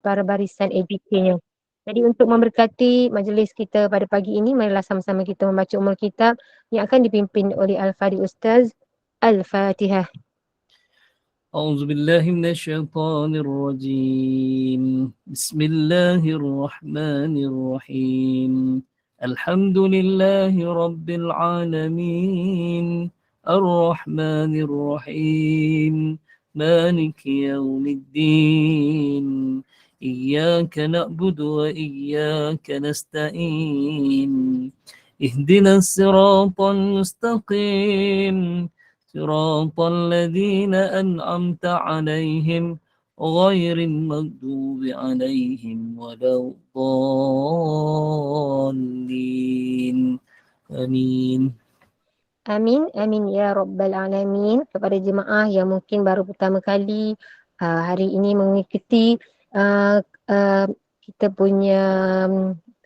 para barisan AJK-nya. Jadi untuk memberkati majlis kita pada pagi ini, marilah sama-sama kita membaca Ummul Kitab yang akan dipimpin oleh Al-Fadhil Ustaz. Al-Fatihah. أعوذ بالله من الشيطان الرجيم بسم الله الرحمن الرحيم الحمد لله رب العالمين الرحمن الرحيم مالك يوم الدين إياك نعبد وإياك نستعين اهدنا الصراط المستقيم صراط الذين أنعمت عليهم غير المغضوب عليهم ولا الضالين آمين. Amin, amin ya Rabbal Alamin. Kepada jemaah yang mungkin baru pertama kali hari ini mengikuti uh, uh, kita punya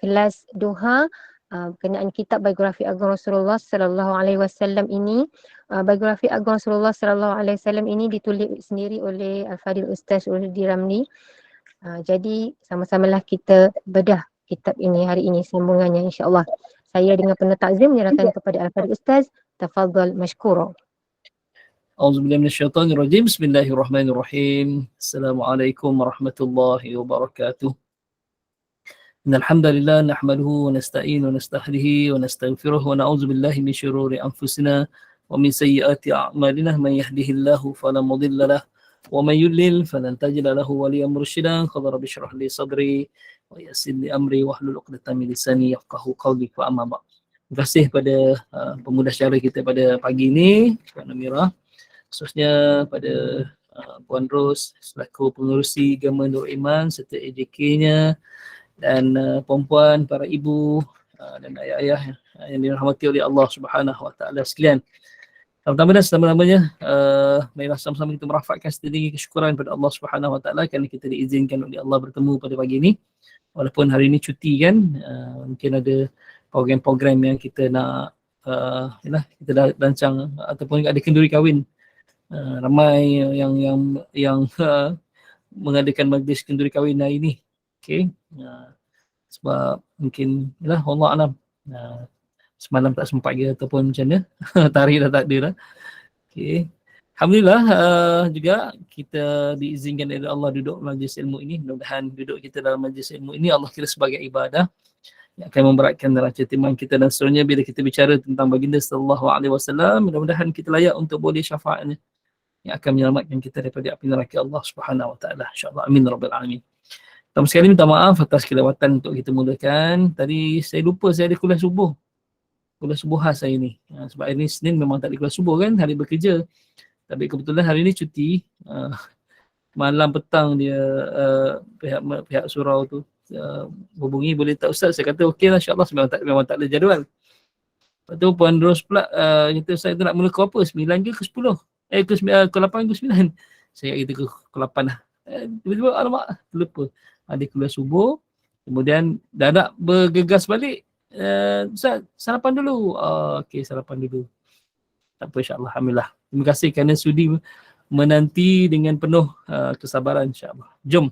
kelas duha berkenaan kitab biografi Agung Rasulullah Sallallahu Alaihi Wasallam ini. Biografi Agung Rasulullah Sallallahu Alaihi Wasallam ini ditulis sendiri oleh Al-Fadhil Ustaz Urdi Ramli. Jadi sama-samalah kita bedah kitab ini hari ini sambungannya insya-Allah. Saya dengan penuh takzim menyerahkan kepada Al-Fadhil Ustaz. Tafadhal mashkura. أعوذ بالله من الشيطان الرجيم بسم الله الرحمن الرحيم السلام عليكم ورحمة الله وبركاته إن الحمد لله نحمده ونستعين ونستهديه ونستغفره ونعوذ بالله من شرور أنفسنا ومن سيئات أعمالنا من يهده الله فلا مضل له ومن يضلل فلن تجد له وليا مرشدا قال رب اشرح لي صدري ويسر لي أمري واحلل عقدة من لساني يفقهوا قولي فأما بعد. Terima kasih pada pemudah acara kita pada pagi ini, Puan Amira, khususnya pada Puan Ros selaku pengerusi Gema Nur Iman serta AJK-nya, dan puan-puan, para ibu dan ayah-ayah yang dirahmati oleh Allah Subhanahu Wa Taala sekalian. Pertama dan selama-lamanya, marilah sama-sama kita merafakkan setinggi kesyukuran kepada Allah Subhanahu Wa Taala kerana kita diizinkan oleh Allah bertemu pada pagi ini. Walaupun hari ini cuti kan, mungkin ada program-program yang kita nak kita dah rancang ataupun ada kenduri kahwin. Ramai yang mengadakan majlis kenduri kahwin hari ini. Okey. Sebab mungkin Allah alam semalam tak sempat ke ataupun macam mana. Tarikh dah tak ada dah. Okey. Alhamdulillah juga kita diizinkan oleh Allah duduk majlis ilmu ini. Mudah-mudahan duduk kita dalam majlis ilmu ini Allah kira sebagai ibadah yang akan memberatkan neraca timbangan kita dan seterusnya bila kita bicara tentang baginda sallallahu alaihi wasallam. Mudah-mudahan kita layak untuk boleh syafaatnya yang akan menyelamatkan kita daripada api neraka Allah Subhanahu Wa Taala. Insya-Allah, amin rabbil alamin. Pertama sekali minta maaf atas kelewatan untuk kita mulakan. Tadi saya lupa saya ada kuliah subuh. Kuliah subuh khas hari ni. Sebab hari ni Senin memang tak ada kuliah subuh kan, hari bekerja. Tapi kebetulan hari ni cuti. Malam petang dia pihak surau tu hubungi, boleh tak Ustaz? Saya kata okey lah, insyaAllah, memang tak ada jadual. Lepas tu Puan Ros pula kata saya tu nak mula ke apa? 9 ke 10? Ke 8 ke 9? Saya kata ke 8 lah. Tiba-tiba alamak, terlupa. Ada kuliah subuh. Kemudian dah nak bergegas balik. Ustaz, sarapan dulu. Okey, sarapan dulu. Tak apa, insyaAllah. Alhamdulillah. Terima kasih kerana sudi menanti dengan penuh kesabaran, insyaAllah. Jom.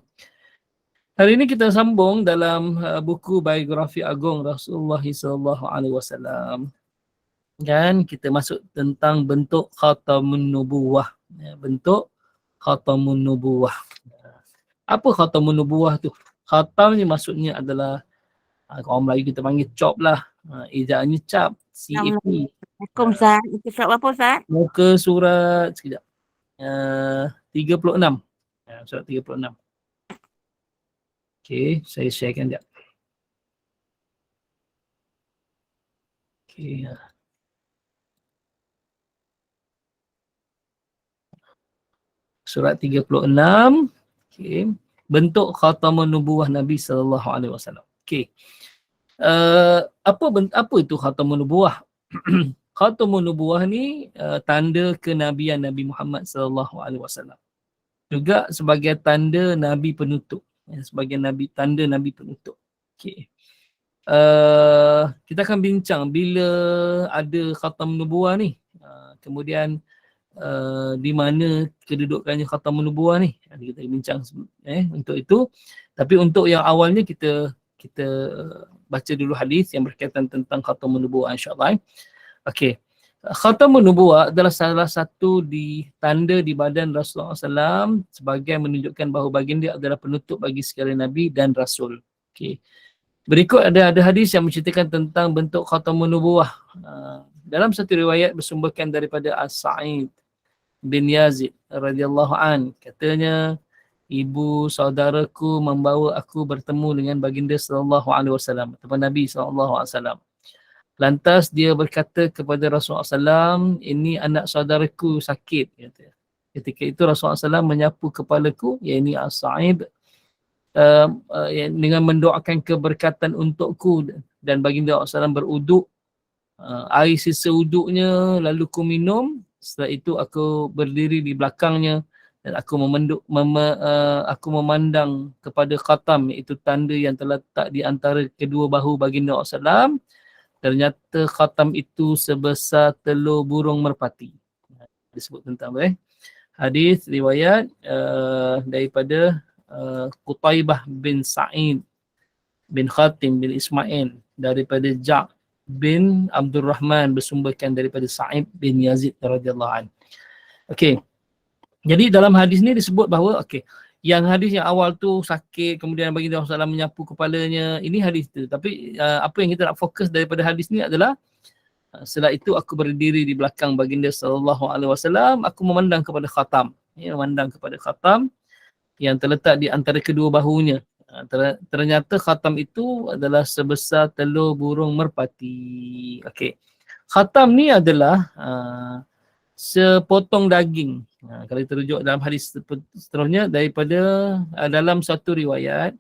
Hari ini kita sambung dalam buku biografi agung Rasulullah SAW. Dan kita masuk tentang bentuk khatamun nubuwah. Bentuk khatamun nubuwah. Apa khatamun nubuwah tu? Khatam ni maksudnya adalah orang Melayu kita panggil cop lah. Ejaannya cap. CAP. Assalamualaikum Ustaz. Itu surat berapa Ustaz? Muka surat sekejap. 36. Surat 36. Okey, saya sharekan sekejap. Okey. Surat 36. Okey. Bentuk khatamun nubuwah Nabi sallallahu alaihi wasallam. Okey. Apa itu khatamun nubuwah? Khatamun nubuwah ni tanda kenabian Nabi Muhammad sallallahu alaihi wasallam. Juga sebagai tanda nabi penutup. Sebagai tanda nabi penutup. Okey. Kita akan bincang bila ada khatam nubuwah ni. Kemudian di mana kedudukannya khatamun nubuwah ni. Kita bincang untuk itu. Tapi untuk yang awalnya kita baca dulu hadis yang berkaitan tentang khatamun nubuwah insya-Allah. Okey. Khatamun nubuwah adalah salah satu tanda di badan Rasulullah SAW sebagai menunjukkan bahawa baginda adalah penutup bagi segala nabi dan rasul. Okey. Berikut ada hadis yang menceritakan tentang bentuk khatamun nubuwah. Dalam satu riwayat bersumberkan daripada As-Sa'id bin Yazid radhiyallahu an, katanya ibu saudaraku membawa aku bertemu dengan baginda sallallahu alaihi wasallam atau Nabi sallallahu alaihi wasallam. Lantas dia berkata kepada Rasulullah SAW, ini anak saudaraku sakit. Kata. Ketika itu Rasulullah SAW menyapu kepalaku, iaitu As-Sa'ib, dengan mendoakan keberkatan untukku, dan baginda SAW beruduk. Air sisa uduknya lalu ku minum. Setelah itu aku berdiri di belakangnya dan aku aku memandang kepada khatam, iaitu tanda yang terletak di antara kedua bahu baginda SAW. Ternyata khatam itu sebesar telur burung merpati. Disebut tentang hadis riwayat daripada Qutaibah bin Sa'id bin Khatim bin Ismail daripada Ja' bin Abdul Rahman bersumberkan daripada Sa'id bin Yazid radhiyallahu an. Okey. Jadi dalam hadis ni disebut bahawa yang hadis yang awal tu sakit, kemudian baginda Rasulullah SAW menyapu kepalanya, ini hadis tu. Tapi apa yang kita nak fokus daripada hadis ni adalah setelah itu aku berdiri di belakang baginda sallallahu alaihi wasallam, aku memandang kepada khatam. Memandang kepada khatam yang terletak di antara kedua bahunya. Ternyata khatam itu adalah sebesar telur burung merpati. Okey. Khatam ni adalah sepotong daging. Kalau kita rujuk dalam hadis seterusnya daripada dalam satu riwayat,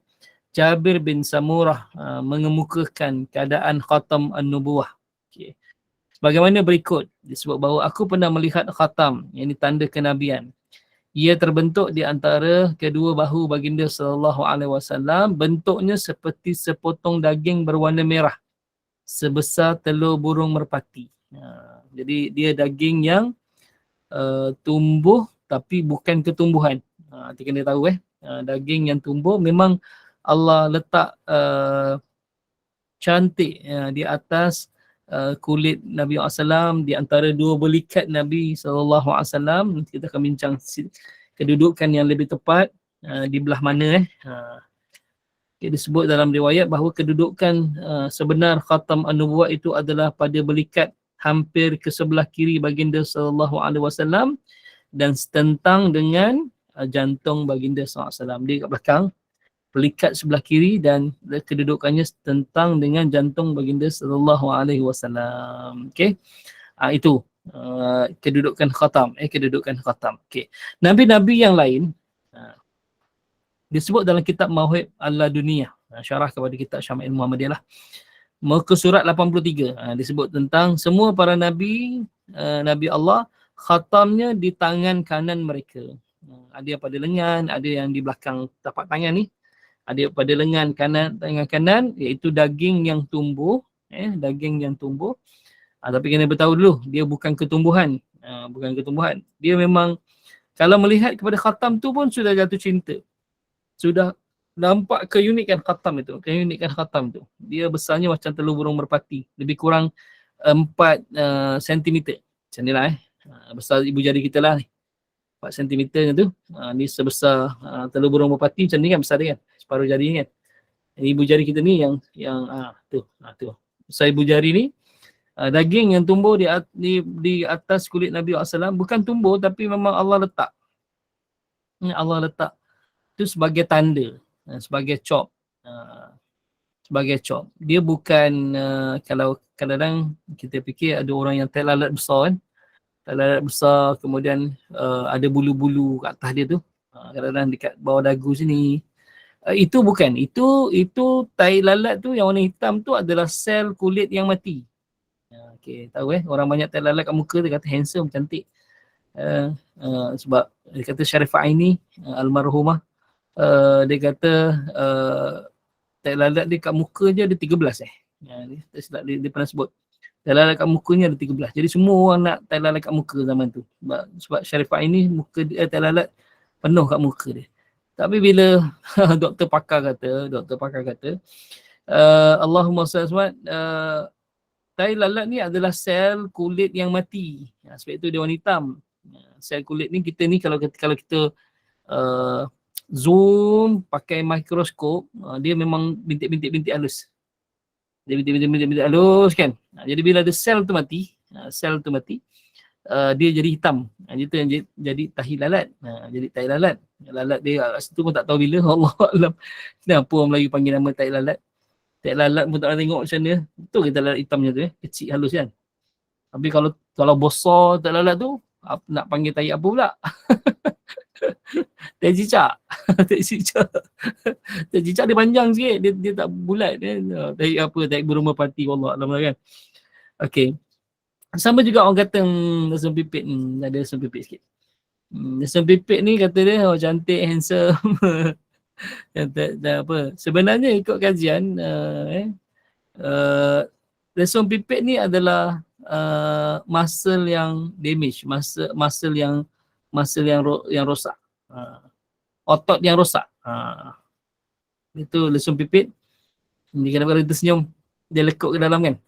Jabir bin Samurah mengemukakan keadaan khatam an-nubuwah. Okay. Bagaimana berikut, disebut bahawa aku pernah melihat khatam, yang ini tanda kenabian. Ia terbentuk di antara kedua bahu baginda sallallahu alaihi wasallam, bentuknya seperti sepotong daging berwarna merah sebesar telur burung merpati. Jadi dia daging yang tumbuh tapi bukan ketumbuhan. Kita kena tahu daging yang tumbuh memang Allah letak cantik di atas kulit Nabi SAW di antara dua belikat Nabi SAW. Kita akan bincang kedudukan yang lebih tepat di belah mana. Disebut dalam riwayat bahawa kedudukan sebenar khatam an-nubuwah itu adalah pada belikat hampir ke sebelah kiri baginda sallallahu alaihi wasallam dan setentang dengan jantung baginda sallallahu alaihi wasallam. Dia kat belakang, pelikat sebelah kiri dan kedudukannya setentang dengan jantung baginda sallallahu alaihi wasallam. Okey. Itu kedudukan khatam, kedudukan khatam. Okey. Nabi-nabi yang lain disebut dalam kitab Mawahib al-Laduniyah, syarah kepada kitab Syama'il Muhammadiyah lah. Muka surat 83 disebut tentang semua para nabi, Nabi Allah, khatamnya di tangan kanan mereka. Ada yang pada lengan, ada yang di belakang tapak tangan ni. Ada yang pada lengan kanan, tangan kanan, iaitu daging yang tumbuh. Daging yang tumbuh. Tapi kena beritahu dulu, dia bukan ketumbuhan. Bukan ketumbuhan. Dia memang, kalau melihat kepada khatam tu pun sudah jatuh cinta. Sudah nampak keunikan khatam itu, dia besarnya macam telur burung merpati, lebih kurang 4 cm macam ni lah besar ibu jari kita lah ni, 4 cm tu. Ni sebesar telur burung merpati macam ni kan, besar dia kan, separuh jari ni kan. Ibu jari kita ni yang tu besar ibu jari ni. Daging yang tumbuh di atas kulit Nabi SAW, bukan tumbuh tapi memang Allah letak. Allah letak itu sebagai tanda, sebagai cop. Dia bukan kalau kadang-kadang kita fikir ada orang yang telalat besar kan. Telalat besar kemudian ada bulu-bulu kat atas dia tu. Kadang-kadang dekat bawah dagu sini. Itu bukan. Itu tai lalat tu yang warna hitam tu adalah sel kulit yang mati. Okey, tahu orang banyak tai lalat kat muka dia kata handsome, cantik. Sebab dia kata Syarifah Aini almarhumah, dia kata tai lalat dia kat muka je ada 13 dia pernah sebut. Tai lalat kat muka ni ada 13. Jadi semua orang nak tai lalat kat muka zaman tu. Sebab Sharifah ini muka dia tai lalat penuh kat muka dia. Tapi bila doktor pakar kata Allahumma salli tai lalat ni adalah sel kulit yang mati. Sebab itu dia warna hitam. Sel kulit ni kita ni kalau kita zoom pakai mikroskop, dia memang bintik-bintik halus. Dia bintik halus kan. Jadi bila ada sel tu mati, dia jadi hitam. Itu yang jadi tahi lalat. Jadi tai lalat. Lalat dia kat situ pun tak tahu bila. Allah Alam. Kenapa orang Melayu panggil nama tai lalat? Tai lalat pun tak nak tengok macam mana. Betul kita lalat hitamnya tu kecil halus kan. Tapi kalau besar tai lalat tu, nak panggil tai apa pula? Tai cicak. Tai cicak dia panjang sikit, dia tak bulat kan. Tai apa, tai burung merpati, wallah alam kan. Okey. Sama juga orang kata lesung pipit ni, ada lesung pipit sikit. Lesung pipit ni kata dia cantik, handsome. Dan apa? Sebenarnya ikut kajian lesung pipit ni adalah muscle yang damage, muscle yang rosak. Otot yang rosak. Itu lesung pipit. Kadang-kadang kita senyum, dia lekuk ke dalam kan.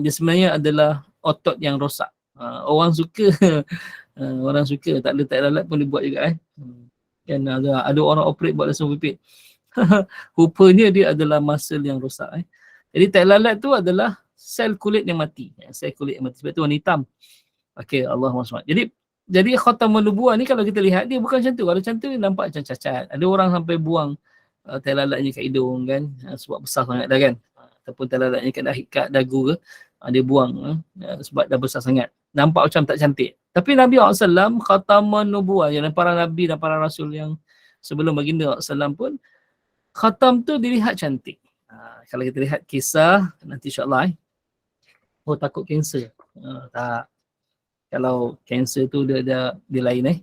Dia sebenarnya adalah otot yang rosak. Orang suka tak ada tai lalat pun dia buat juga kan ada orang operate buat lesung pipit. Rupanya dia adalah muscle yang rosak Jadi tai lalat tu adalah sel kulit yang mati. Sebab tu warna hitam. Okey, Allahumma salli. Jadi khatamun nubuwah ni kalau kita lihat dia bukan macam tu. Kalau macam tu nampak macam cacat. Ada orang sampai buang tai lalatnya kat hidung kan, sebab besar sangat dah kan. Ataupun tai lalatnya kat dagu ke, dia buang sebab dah besar sangat. Nampak macam tak cantik. Tapi Nabi SAW khatamun nubuwah, dan para nabi dan para rasul yang sebelum baginda SAW pun khatam tu dilihat cantik. Kalau kita lihat kisah nanti insya-Allah takut kanser. Tak. Kalau kanser tu dia lain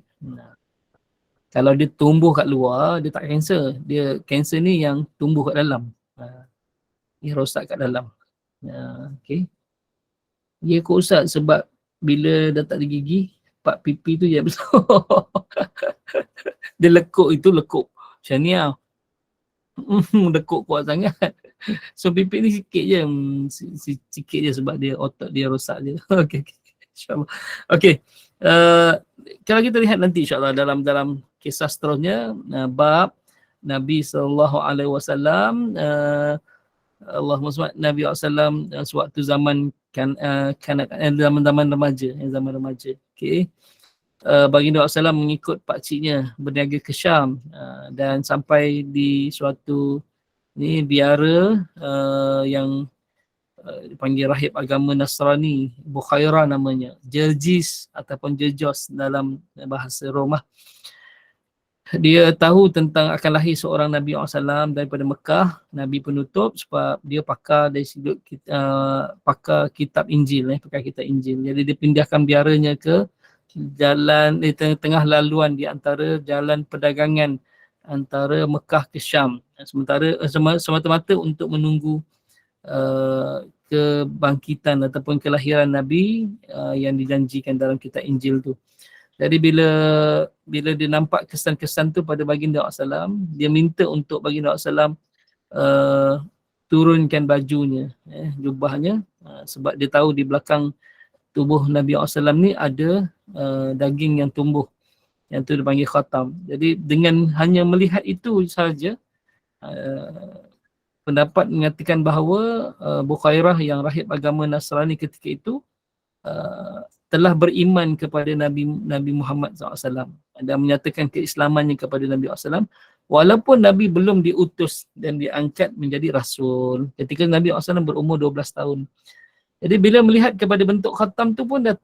Kalau dia tumbuh kat luar, dia tak kanser. Dia kanser ni yang tumbuh kat dalam. Dia rosak kat dalam. Okey. Dia kot Ustaz sebab bila dah tak ada gigi, part pipi tu je besar. Dia lekuk macam ni lah. Lekuk kuat sangat. So pipi ni sikit je. Sikit je sebab dia otot dia rosak je. Okey. InsyaAllah. Okey. Kalau kita lihat nanti insyaAllah dalam kisah seterusnya, bab Nabi SAW, Allahumma salli Nabi SAW sewaktu zaman zaman remaja. Okey. Baginda SAW mengikut pakciknya berniaga ke Syam dan sampai di suatu biara yang dipanggil rahib agama Nasrani, Bukhaira namanya, Jerjis ataupun Jerjos dalam bahasa Romah. Dia tahu tentang akan lahir seorang Nabi SAW daripada Mekah, Nabi penutup, sebab dia pakar dari sudut pakar kitab Injil, pakar kitab Injil. Jadi dia pindahkan biaranya ke jalan di tengah laluan di antara jalan perdagangan antara Mekah ke Syam. Sementara semata-mata untuk menunggu kebangkitan ataupun kelahiran Nabi yang dijanjikan dalam kitab Injil tu. Jadi bila dia nampak kesan-kesan tu pada baginda SAW, dia minta untuk baginda SAW turunkan bajunya, jubahnya, sebab dia tahu di belakang tubuh Nabi SAW ni ada daging yang tumbuh, yang tu dipanggil khatam. Jadi dengan hanya melihat itu saja, pendapat mengatakan bahawa Bukhairah yang rahib agama Nasrani ketika itu telah beriman kepada Nabi Muhammad SAW dan menyatakan keislamannya kepada Nabi SAW walaupun Nabi belum diutus dan diangkat menjadi Rasul. Ketika Nabi SAW berumur 12 tahun. Jadi bila melihat kepada bentuk khatam tu pun dah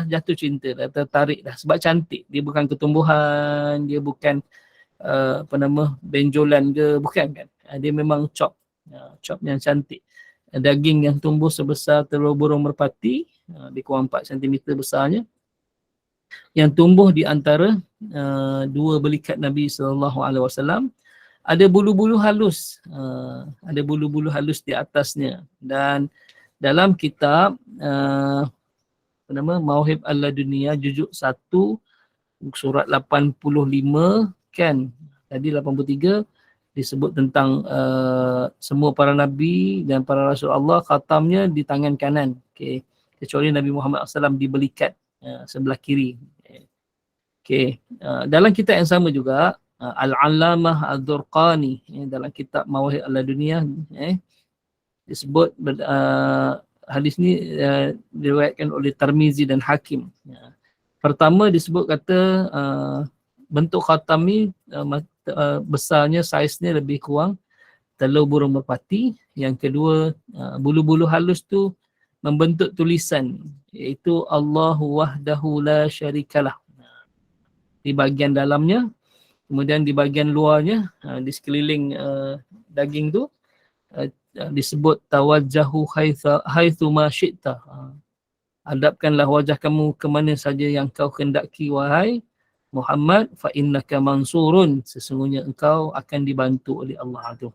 jatuh cinta, dah tertarik dah sebab cantik. Dia bukan ketumbuhan, dia bukan benjolan ke, bukan kan. Dia memang chop yang cantik. Daging yang tumbuh sebesar telur burung merpati, di kurang 4 cm besarnya, yang tumbuh di antara dua belikat Nabi SAW. Ada bulu-bulu halus, di atasnya, dan dalam kitab apa nama, Mauhib Al-Ladunia juzuk 1 surat 85 kan. Tadi 83 disebut tentang semua para nabi dan para rasul Allah khatamnya di tangan kanan. Okey. Kecuali Nabi Muhammad SAW dibelikat sebelah kiri. Okey. Dalam kitab yang sama juga Al-Allamah Al-Durqani dalam kitab Mawahib Al-Dunia disebut hadis ni diriwayatkan oleh Tirmizi dan Hakim. Pertama disebut kata bentuk khatam ni besarnya, saiznya lebih kurang telur burung merpati. Yang kedua, bulu-bulu halus tu membentuk tulisan iaitu Allahu wahdahu la syarikalah di bahagian dalamnya. Kemudian di bahagian luarnya, di sekeliling daging tu disebut tawajjahu haitsu ma syi'ta. Hadapkanlah wajah kamu ke mana saja yang kau hendaki wahai Muhammad, fa innaka mansurun, sesungguhnya engkau akan dibantu oleh Allah tu.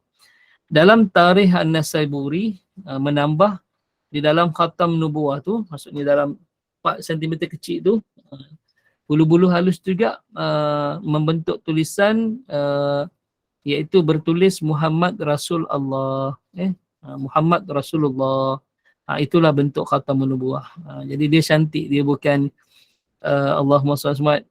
Dalam Tarikh An-Nasaiburi menambah di dalam khatam nubuwah tu, maksudnya dalam 4 cm kecil tu, bulu-bulu halus juga membentuk tulisan iaitu bertulis Muhammad Rasul Allah. Muhammad Rasulullah. Itulah bentuk khatam nubuwah. Jadi dia cantik, dia bukan Allahumma salli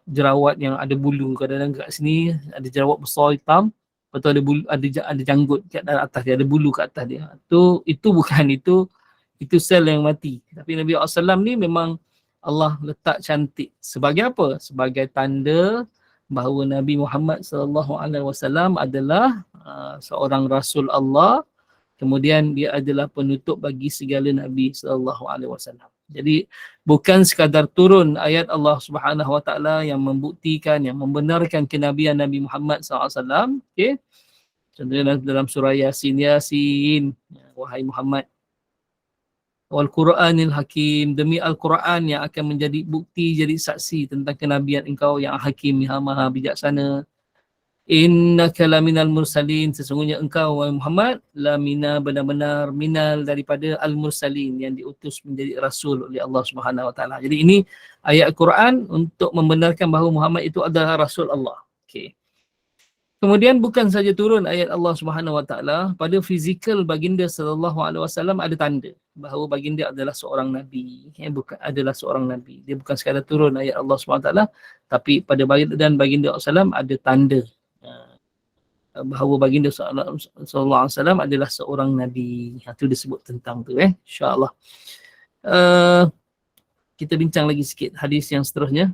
jerawat yang ada bulu. Kadang-kadang kat sini ada jerawat besar hitam, lepas tu ada bulu, ada janggut kat atas dia, ada bulu kat atas dia. Itu bukan, itu sel yang mati. Tapi Nabi SAW ni memang Allah letak cantik. Sebagai apa? Sebagai tanda bahawa Nabi Muhammad SAW adalah seorang Rasul Allah. Kemudian dia adalah penutup bagi segala Nabi SAW. Jadi bukan sekadar turun ayat Allah Subhanahu Wa Taala yang membuktikan, yang membenarkan kenabian Nabi Muhammad SAW. Okay. Contohnya dalam surah Yasin, wahai Muhammad, wal Quranil Hakim, demi Al-Quran yang akan menjadi bukti, jadi saksi tentang kenabian engkau yang Hakim, yang maha bijaksana. Innaka laminal mursalin, sesungguhnya engkau wahai Muhammad lamina, benar-benar minal, daripada al-mursalin, yang diutus menjadi rasul oleh Allah Subhanahu Wa Taala. Jadi ini ayat Al-Quran untuk membenarkan bahawa Muhammad itu adalah rasul Allah. Okey. Kemudian bukan saja turun ayat Allah Subhanahu Wa Taala, pada fizikal baginda sallallahu alaihi wasallam ada tanda bahawa baginda adalah seorang nabi. Bukan adalah seorang nabi. Dia bukan sekadar turun ayat Allah Subhanahu Wa Taala, tapi pada baginda dan baginda sallallahu ada tanda bahawa baginda sallallahu alaihi wasallam adalah seorang nabi. Itu disebut tentang tu insya-Allah. Kita bincang lagi sikit hadis yang seterusnya.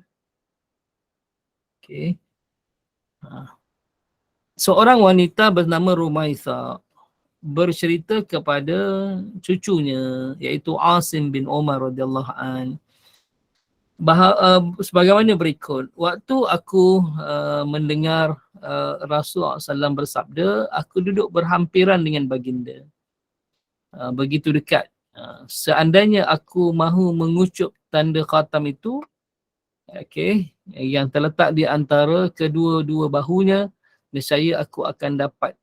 Okey. Seorang wanita bernama Rumaitha bercerita kepada cucunya iaitu Asim bin Umar radhiyallahu an sebagaimana berikut. Waktu aku mendengar Rasulullah SAW bersabda, aku duduk berhampiran dengan baginda. Begitu dekat. Seandainya aku mahu mengucup tanda khatam itu, yang terletak di antara kedua-dua bahunya, nescaya aku akan dapat.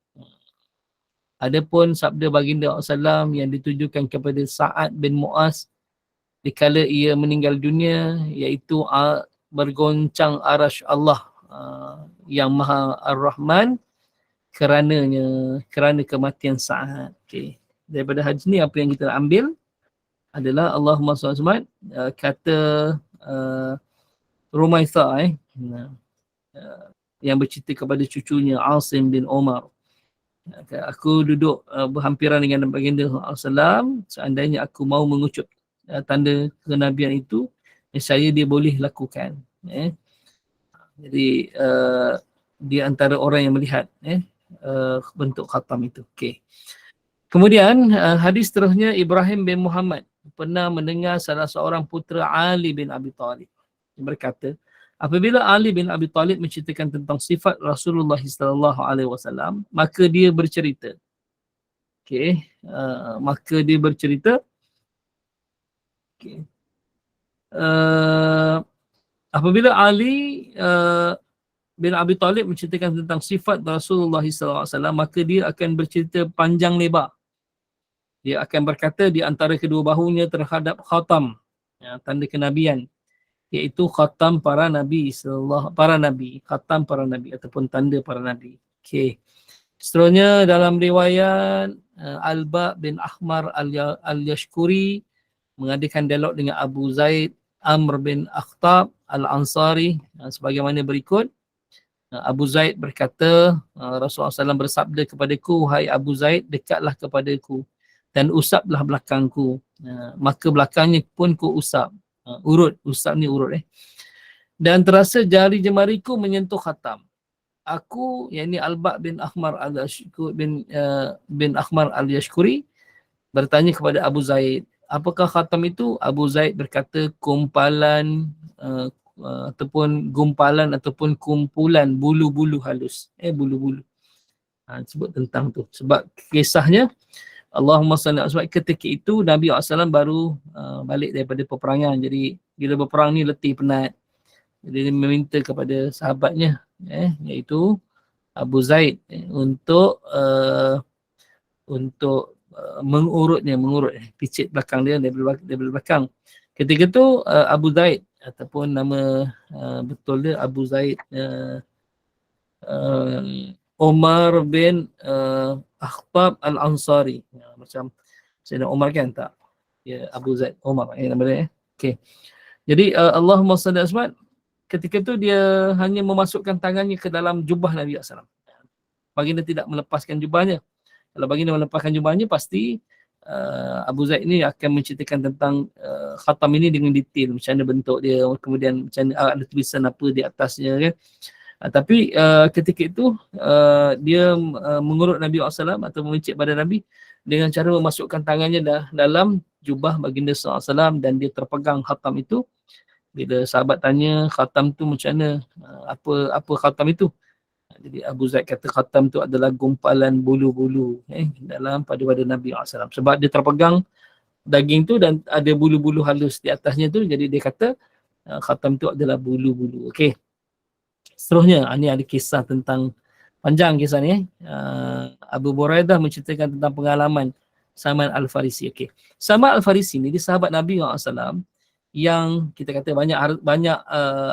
Adapun sabda baginda SAW yang ditujukan kepada Sa'ad bin Mu'az dikala ia meninggal dunia, iaitu bergoncang arasy Allah yang Maha Ar-Rahman kerana kematian Sa'ad. Okey. Daripada hadis ni apa yang kita ambil adalah Allahumma salli kata Rumaitha yang bercerita kepada cucunya Asim bin Umar. Aku duduk berhampiran dengan baginda SAW, seandainya aku mau mengucup tanda kenabian itu, saya dia boleh lakukan. Jadi di antara orang yang melihat bentuk khatam itu. Okey. Kemudian hadis seterusnya, Ibrahim bin Muhammad pernah mendengar salah seorang putera Ali bin Abi Talib. Dia berkata, apabila Ali bin Abi Talib menceritakan tentang sifat Rasulullah SAW, maka dia bercerita. Okey, maka dia bercerita. Okay. Apabila Ali bin Abi Talib menceritakan tentang sifat Rasulullah SAW, maka dia akan bercerita panjang lebar dia akan berkata di antara kedua bahunya terhadap khatam, tanda kenabian, iaitu khatam para nabi khatam para nabi ataupun tanda para nabi. Okey. Seterusnya dalam riwayat Alba bin Ahmar al-Yashkuri mengadakan dialog dengan Abu Zaid Amr bin Akhtab al-Ansari sebagaimana berikut. Abu Zaid berkata, Rasulullah SAW bersabda kepadaku, "Hai Abu Zaid, dekatlah kepadaku dan usaplah belakangku." Maka belakangnya pun ku usap. Usap ni urut. Dan terasa jari jemariku menyentuh khatam. Aku, yakni Alba bin Ahmar al-Yashkuri bertanya kepada Abu Zaid, apakah khatam itu? Abu Zaid berkata, gumpalan ataupun kumpulan bulu-bulu halus. Bulu-bulu. Sebut tentang tu. Sebab kisahnya, Allahumma salli sebab ketika itu Nabi SAW baru balik daripada peperangan. Jadi bila berperang ni letih penat. Jadi dia meminta kepada sahabatnya, iaitu Abu Zaid untuk mengurut picit belakang dia daripada belakang. Ketika itu Abu Zaid ataupun nama betul dia Abu Zaid Umar bin Akhtab al-Ansari. Macam Sayyidina Umar kan tak? Ya, Abu Zaid Umar nama dia. Okey. Jadi Allahumma salli asmat, ketika itu dia hanya memasukkan tangannya ke dalam jubah Nabi SAW. Baginda tidak melepaskan jubahnya. Kalau baginda melepaskan jubahnya, pasti Abu Zaid ini akan menceritakan tentang khatam ini dengan detail. Macam mana bentuk dia, kemudian macam mana ada tulisan apa di atasnya kan. Tapi ketika itu dia mengurut Nabi SAW atau mencik badan Nabi dengan cara memasukkan tangannya dalam jubah baginda SAW dan dia terpegang khatam itu. Bila sahabat tanya khatam tu macam mana, apa khatam itu? Jadi Abu Zaid kata khatam tu adalah gumpalan bulu-bulu dalam pada Nabi SAW. Sebab dia terpegang daging tu dan ada bulu-bulu halus di atasnya tu, jadi dia kata khatam tu adalah bulu-bulu. Okey. Seterusnya, ini ada kisah tentang, panjang kisah ni. Abu Buraidah menceritakan tentang pengalaman Salman Al-Farisi. Okey. Salman Al-Farisi ni dia sahabat Nabi SAW yang kita kata banyak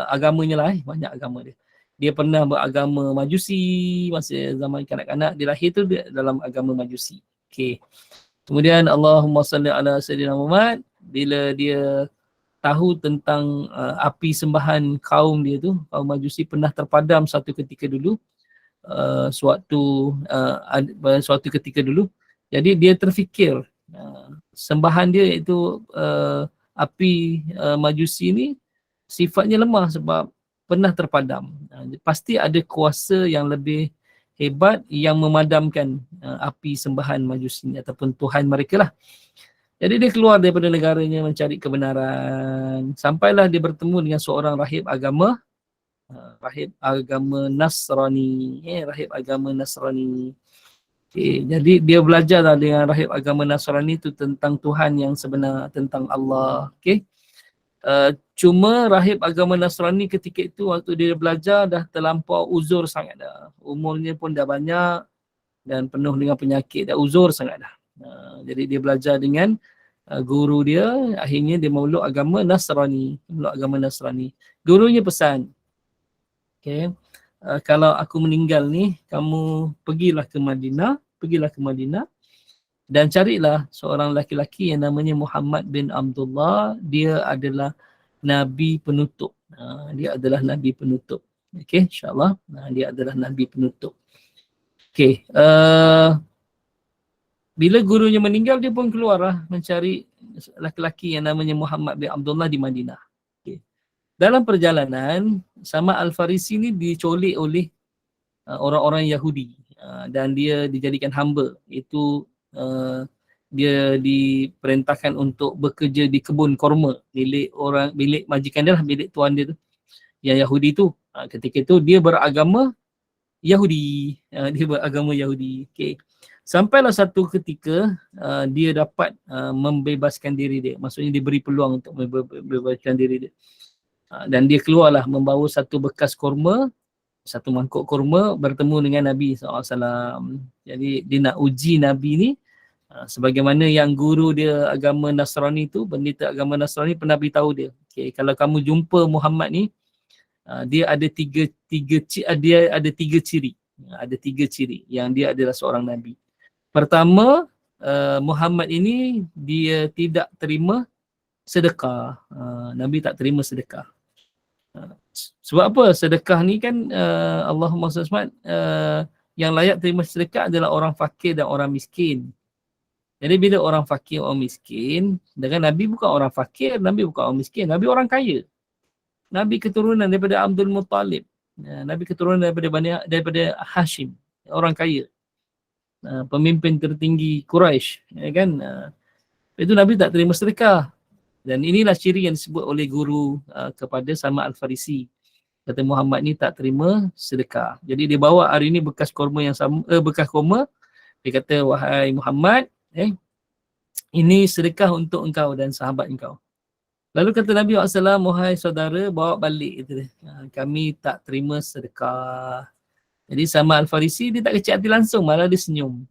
agamanya lah, banyak agama dia. Dia pernah beragama Majusi masa zaman kanak-kanak, dia lahir tu dia dalam agama Majusi. Okey. Kemudian Allahumma salli ala sayyidina Muhammad, bila dia tahu tentang api sembahan kaum dia tu, kaum Majusi pernah terpadam suatu ketika dulu. Suatu ketika dulu. Jadi dia terfikir sembahan dia itu api Majusi ni sifatnya lemah sebab pernah terpadam. Pasti ada kuasa yang lebih hebat yang memadamkan api sembahan Majusi ni ataupun Tuhan mereka lah. Jadi dia keluar daripada negaranya mencari kebenaran. Sampailah dia bertemu dengan seorang rahib agama Nasrani. Rahib agama Nasrani. Okay, jadi dia belajar dengan rahib agama Nasrani itu tentang Tuhan yang sebenar, tentang Allah. Okay. Cuma rahib agama Nasrani ketika itu waktu dia belajar dah terlampau uzur sangat dah. Umurnya pun dah banyak dan penuh dengan penyakit, dah uzur sangat dah. Jadi dia belajar dengan guru dia, akhirnya dia meluk agama Nasrani. Gurunya pesan, okay, kalau aku meninggal ni, kamu pergilah ke Madinah dan carilah seorang laki-laki yang namanya Muhammad bin Abdullah. Dia adalah Nabi penutup. Okey, insyaAllah. Dia adalah Nabi penutup. Okey. Bila gurunya meninggal, dia pun keluarlah mencari laki-laki yang namanya Muhammad bin Abdullah di Madinah. Okay. Dalam perjalanan, Salman Al-Farisi ni dicolik oleh orang-orang Yahudi dan dia dijadikan hamba. Itu dia diperintahkan untuk bekerja di kebun korma milik majikan dia lah, milik tuan dia tu, yang Yahudi tu. Ketika itu dia beragama Yahudi. Okay. Sampailah satu ketika dia dapat membebaskan diri dia. Maksudnya diberi peluang untuk membebaskan diri dia. Dan dia keluarlah membawa satu bekas korma, satu mangkuk korma, bertemu dengan Nabi SAW. Jadi dia nak uji Nabi ni Sebagaimana yang guru dia agama Nasrani tu, pendeta agama Nasrani pernah beritahu dia, okay, kalau kamu jumpa Muhammad ni, dia ada dia ada tiga ciri. Ada tiga ciri yang dia adalah seorang nabi. Pertama, Muhammad ini dia tidak terima sedekah. Nabi tak terima sedekah. Sebab apa? Sedekah ni kan Allahumma salli alaihi wasallam, yang layak terima sedekah adalah orang fakir dan orang miskin. Jadi bila orang fakir, orang miskin, dengan Nabi bukan orang fakir, Nabi bukan orang miskin, Nabi orang kaya. Nabi keturunan daripada Abdul Muttalib. Nabi keturunan daripada Hashim, orang kaya. Pemimpin tertinggi Quraisy, ya kan? Itu Nabi tak terima sedekah. Dan inilah ciri yang disebut oleh guru kepada Salman Al-Farisi. Kata Muhammad ni tak terima sedekah. Jadi dia bawa hari ni bekas kurma yang sama, bekas kurma. Dia kata, wahai Muhammad, ini sedekah untuk engkau dan sahabat engkau. Lalu kata Nabi SAW, wahai saudara, bawa balik. Kata dia. Kami tak terima sedekah. Jadi Salman Al-Farisi dia tak kecil hati langsung, malah dia senyum.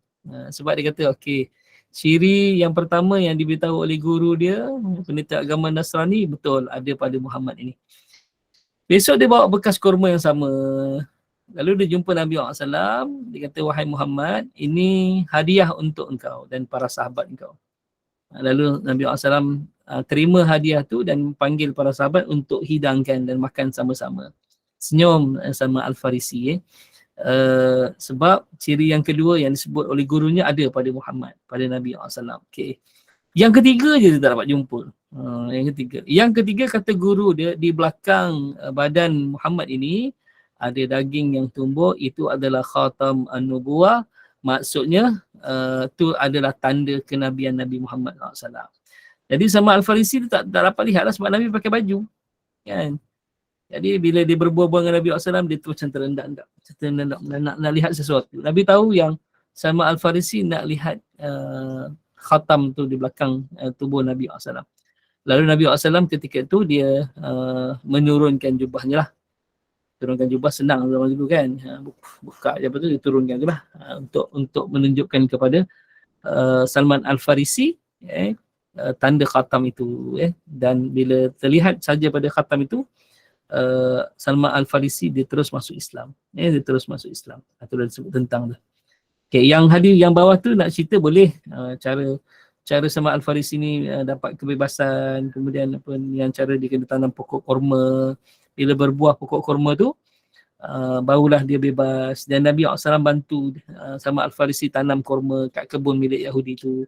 Sebab dia kata, okey, ciri yang pertama yang diberitahu oleh guru dia, pendeta agama Nasrani, betul ada pada Muhammad ini. Besok dia bawa bekas kurma yang sama. Lalu dia jumpa Nabi SAW, dia kata, wahai Muhammad, ini hadiah untuk engkau dan para sahabat engkau. Lalu Nabi SAW terima hadiah tu dan panggil para sahabat untuk hidangkan dan makan sama-sama. Senyum sama Al-Farisi. Sebab ciri yang kedua yang disebut oleh gurunya ada pada Muhammad, pada Nabi SAW. Okay. Yang ketiga je dia tak dapat jumpa. Yang ketiga kata guru dia, di belakang badan Muhammad ini ada daging yang tumbuh, itu adalah khatam an-nubuwah. Maksudnya tu adalah tanda kenabian Nabi Muhammad SAW. Jadi sama Al-Farisi dia tak dapat lihatlah sebab Nabi pakai baju. Kan? Jadi bila dia berbual-bual dengan Nabi SAW, dia tu macam terendak-endak. Nak lihat sesuatu. Nabi tahu yang sama Al-Farisi nak lihat khatam tu di belakang tubuh Nabi SAW. Lalu Nabi SAW ketika itu dia menurunkan jubahnya lah. Turunkan jubah senang zaman dulu kan. Buka je apa tu, dia turunkan je lah. Untuk menunjukkan kepada Salman Al-Farisi tanda khatam itu. Dan bila terlihat saja pada khatam itu, Salman Al-Farisi dia terus masuk Islam. Dia terus masuk Islam. Itu dah disebut tentang tu. Okay, yang hadir yang bawah tu nak cerita boleh cara Salman Al-Farisi ni dapat kebebasan, kemudian apa yang cara dia kena tanam pokok korma. Bila berbuah pokok korma tu, barulah dia bebas. Dan Nabi SAW bantu Salman Al-Farisi tanam korma kat kebun milik Yahudi tu.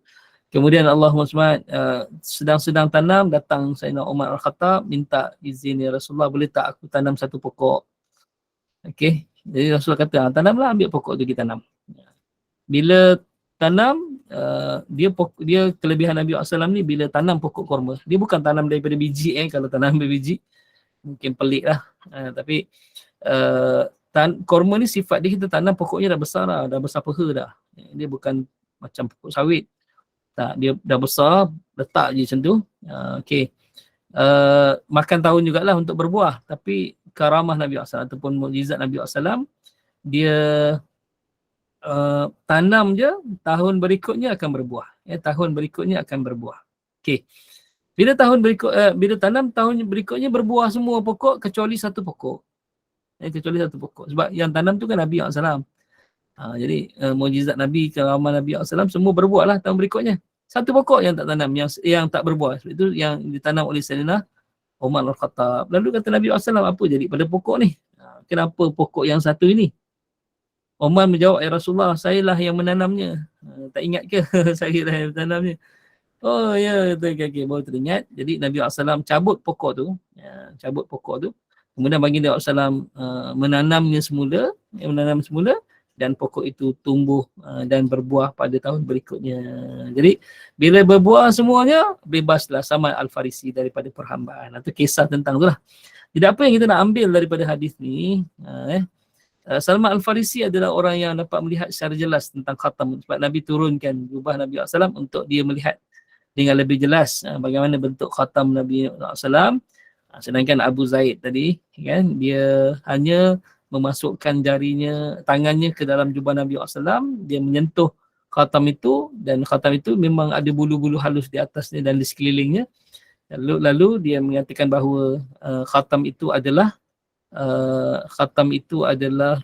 Kemudian Allah SWT sedang tanam, datang Sayyidina Umar Al-Khattab minta izin, ya Rasulullah, boleh tak aku tanam satu pokok? Okey, jadi Rasulullah kata, tanamlah, ambil pokok tu kita tanam. Bila tanam, dia kelebihan Nabi SAW ni, bila tanam pokok korma, dia bukan tanam daripada biji. Kalau tanam daripada biji mungkin pelik lah. Tapi korma ni sifat dia, kita tanam pokoknya dah besar lah, dah besar peha dah. Dia bukan macam pokok sawit. Tak, dia dah besar, letak je macam tu. Okey. Makan tahun jugalah untuk berbuah. Tapi karamah Nabi SAW ataupun mukjizat Nabi SAW, dia tanam je, tahun berikutnya akan berbuah. Tahun berikutnya akan berbuah. Okey. Bila tanam, tahun berikutnya berbuah semua pokok kecuali satu pokok. Kecuali satu pokok. Sebab yang tanam tu kan Nabi SAW. Jadi mukjizat Nabi, karamah Nabi SAW semua berbuah lah tahun berikutnya. Satu pokok yang tak tanam, yang tak berbuah. Sebab itu yang ditanam oleh Sayyidina Umar Al-Khattab. Lalu kata Nabi SAW, apa jadi pada pokok ni? Kenapa pokok yang satu ini? Umar menjawab, ya Rasulullah, sayalah yang menanamnya. Tak ingat ke? Sayalah yang menanamnya. Oh ya, okay, baru teringat. Jadi Nabi SAW cabut pokok tu. Kemudian baginda SAW menanam semula. Dan pokok itu tumbuh dan berbuah pada tahun berikutnya. Jadi bila berbuah semuanya, bebaslah Salman Al-Farisi daripada perhambaan. Itu kisah tentang tu lah. Jadi apa yang kita nak ambil daripada hadis ni, Salman Al-Farisi adalah orang yang dapat melihat secara jelas tentang khatam. Sebab Nabi turunkan jubah Nabi SAW untuk dia melihat dengan lebih jelas bagaimana bentuk khatam Nabi SAW. Sedangkan Abu Zaid tadi, kan, dia hanya memasukkan tangannya ke dalam jubah Nabi SAW, dia menyentuh khatam itu, dan khatam itu memang ada bulu-bulu halus di atasnya dan di sekelilingnya. Lalu dia mengatakan bahawa khatam itu adalah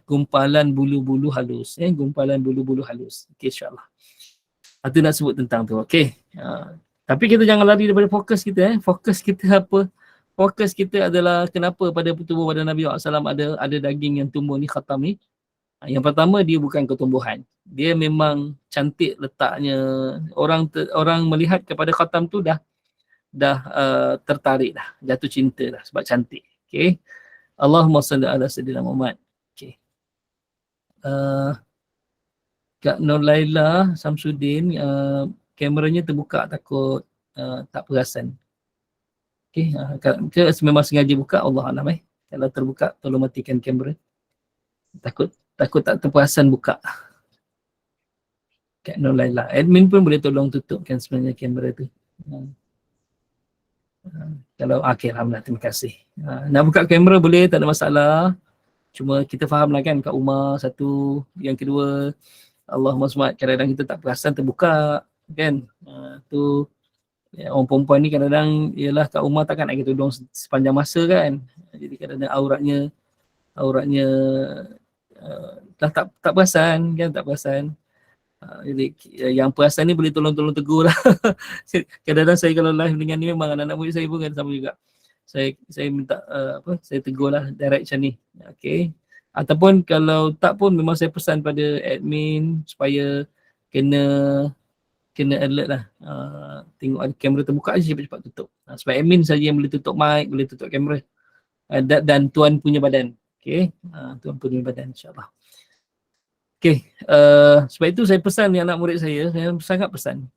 gumpalan bulu-bulu halus, gumpalan bulu-bulu halus. Okey, insya-Allah. Itu nak sebut tentang tu. Okey. Tapi kita jangan lari daripada fokus kita. Fokus kita apa? Fokus kita adalah kenapa pada tubuh badan Nabi SAW ada daging yang tumbuh ni, khatam ni. Yang pertama, dia bukan ketumbuhan. Dia memang cantik letaknya. Orang melihat kepada khatam tu dah tertarik dah, jatuh cinta dah sebab cantik. Okey. Allahumma salli ala sayyidina Muhammad. Okey. Kak Nur Laila Samsudin, kameranya terbuka, takut tak perasan. Okey, ke memang sengaja buka, Allah alam Kalau terbuka tolong matikan kamera. Takut tak terperasan buka. Kak Nur Laila, admin pun boleh tolong tutupkan sebenarnya kamera tu. Kalau okey, alhamdulillah, terima kasih. Nak buka kamera boleh, tak ada masalah. Cuma kita fahamlah kan, kat rumah satu, yang kedua Allahumma SWT, kadang-kadang kita tak perasan terbuka kan. Tu orang perempuan ni kadang-kadang ialah kat rumah takkan nak pakai tudung sepanjang masa kan. Jadi kadang-kadang auratnya dah tak perasan kan, tak perasan. Jadi yang perasan ni boleh tolong tegur lah. Kadang-kadang saya kalau live dengan ni memang anak-anak murid saya pun kan sama juga. Saya minta saya tegur lah direct macam ni. Okey. Ataupun kalau tak pun memang saya pesan pada admin supaya kena alert lah. Tengok ada kamera terbuka je, cepat-cepat tutup. Sebab admin saja yang boleh tutup mic, boleh tutup kamera. Dan tuan punya badan. Okey. Tuan punya badan, insya-Allah. Okey. Sebab itu saya pesan ni anak murid saya sangat pesan.